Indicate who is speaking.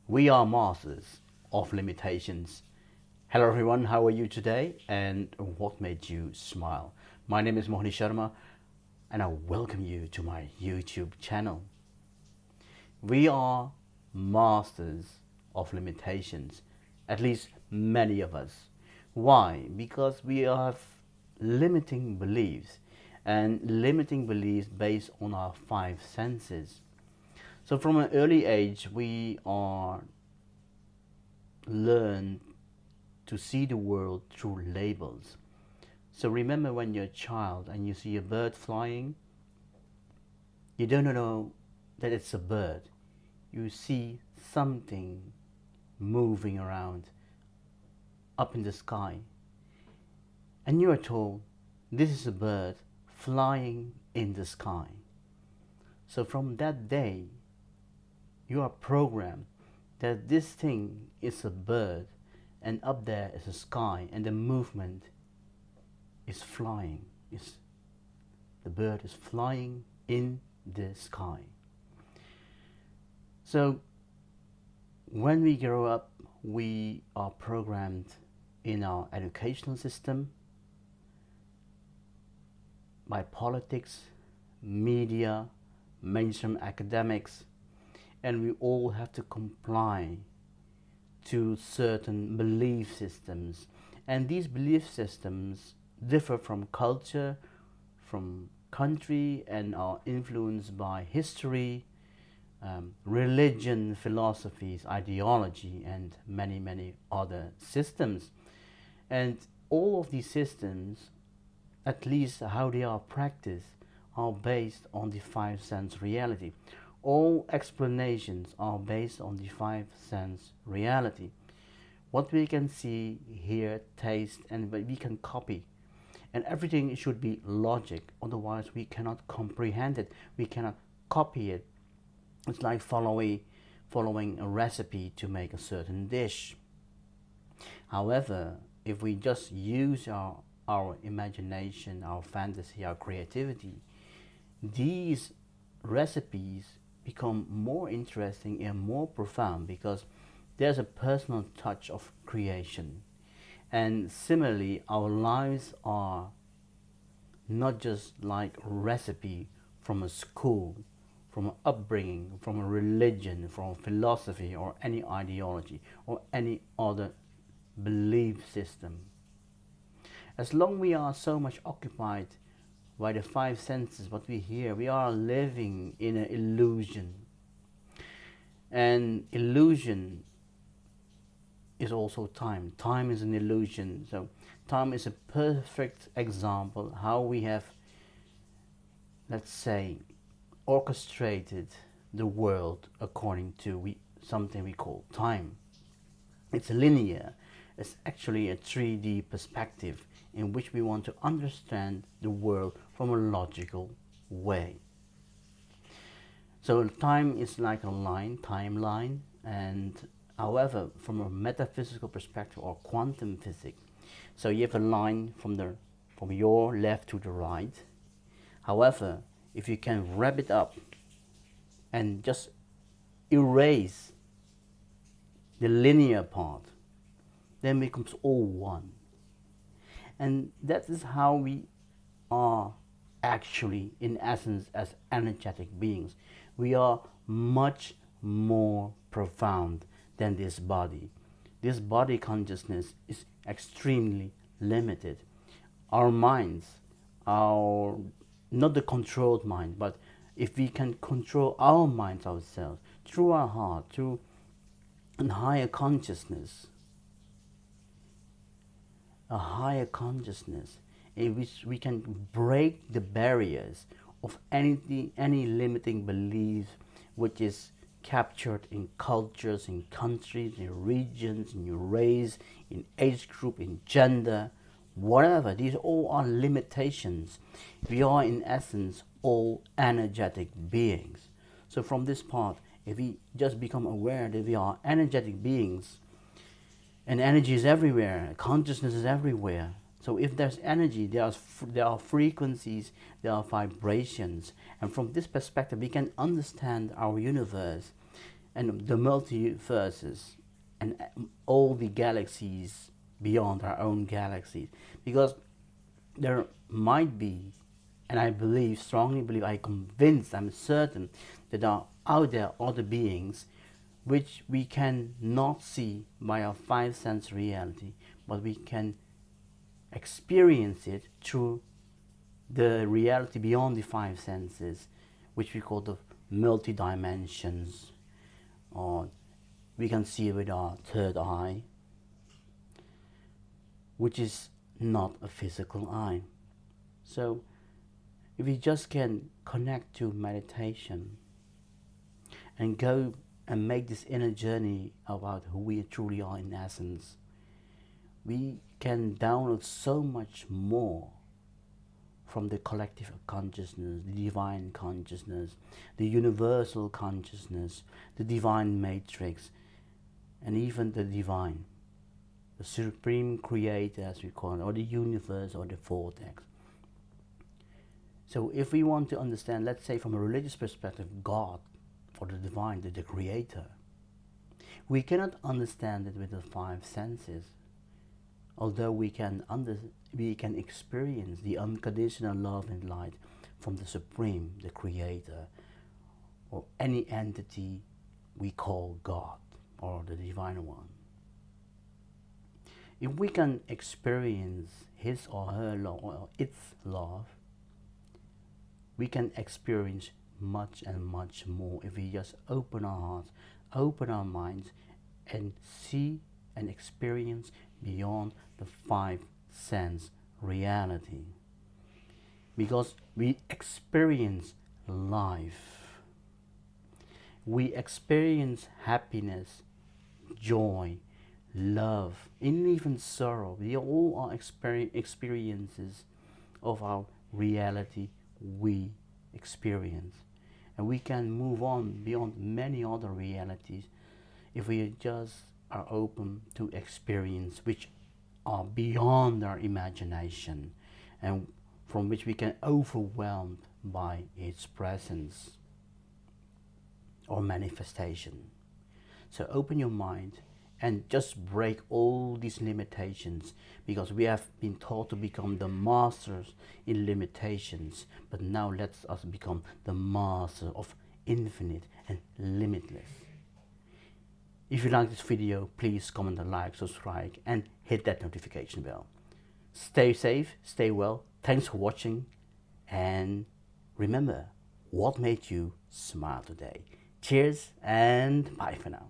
Speaker 1: We are masters of limitations. Hello everyone, how are you today and what made you smile? My name is Mohnish Sharma and I welcome you to my YouTube channel. We are masters of limitations, at least many of us. Why? Because we have limiting beliefs and limiting beliefs based on our five senses. So from an early age, we are learn to see the world through labels. So remember when you're a child and you see a bird flying, you don't know that it's a bird. You see something moving around up in the sky, and you are told this is a bird flying in the sky. So from that day, you are programmed that this thing is a bird and up there is a sky and the movement is flying. The bird is flying in the sky. So when we grow up, we are programmed in our educational system by politics, media, mainstream academics, and we all have to comply to certain belief systems. And these belief systems differ from culture, from country, and are influenced by history, religion, philosophies, ideology, and many other systems. And all of these systems, at least how they are practiced, are based on the five sense reality. All explanations are based on the five sense reality. What we can see, hear, taste, and we can copy. And everything should be logic, otherwise we cannot comprehend it, we cannot copy it. It's like following a recipe to make a certain dish. However, if we just use our imagination, our fantasy, our creativity, these recipes become more interesting and more profound because there's a personal touch of creation. And similarly, our lives are not just like a recipe from a school, from an upbringing, from a religion, from a philosophy or any ideology or any other belief system. As long we are so much occupied by the five senses, what we hear, we are living in an illusion. And illusion is also time. Time is an illusion. So time is a perfect example how we have, let's say, orchestrated the world according to something we call time. It's linear. It's actually a 3D perspective in which we want to understand the world from a logical way. So time is like a line, timeline, and however, from a metaphysical perspective or quantum physics, so you have a line from your left to the right. However, if you can wrap it up and just erase the linear part, then it becomes all one. And that is how we are actually, in essence, as energetic beings. We are much more profound than this body. This body consciousness is extremely limited. Our minds, our not the controlled mind, but if we can control our minds ourselves through our heart, through a higher consciousness, in which we can break the barriers of any limiting belief which is captured in cultures, in countries, in regions, in your race, in age group, in gender, whatever. These all are limitations. We are in essence all energetic beings. So from this part, if we just become aware that we are energetic beings, and energy is everywhere, consciousness is everywhere. So if there's energy, there are frequencies, there are vibrations. And from this perspective, we can understand our universe and the multiverses and all the galaxies beyond our own galaxies, because there might be, and I believe, strongly believe, I'm convinced, I'm certain that there are out there other beings which we can not see by our five sense reality, but we can experience it through the reality beyond the five senses, which we call the multi dimensions, or we can see it with our third eye, which is not a physical eye. So if we just can connect to meditation and go and make this inner journey about who we truly are in essence, we can download so much more from the collective consciousness, the divine consciousness, the universal consciousness, the divine matrix, and even the divine, the supreme creator, as we call it, or the universe, or the vortex. So if we want to understand, let's say from a religious perspective, God, or the divine, the creator, we cannot understand it with the five senses, although we can experience the unconditional love and light from the supreme, the creator, or any entity we call God or the divine one. If we can experience his or her love, or its love, we can experience much and much more if we just open our hearts, open our minds, and see and experience beyond the five sense reality. Because we experience life, we experience happiness, joy, love, and even sorrow. They all are experiences of our reality we experience. And we can move on beyond many other realities if we just are open to experience which are beyond our imagination and from which we can overwhelmed by its presence or manifestation. So open your mind and just break all these limitations, because we have been taught to become the masters in limitations, but now let us become the master of infinite and limitless. If you like this video, please comment, like, subscribe, and hit that notification bell. Stay safe, stay well, thanks for watching, and remember, what made you smile today? Cheers and bye for now.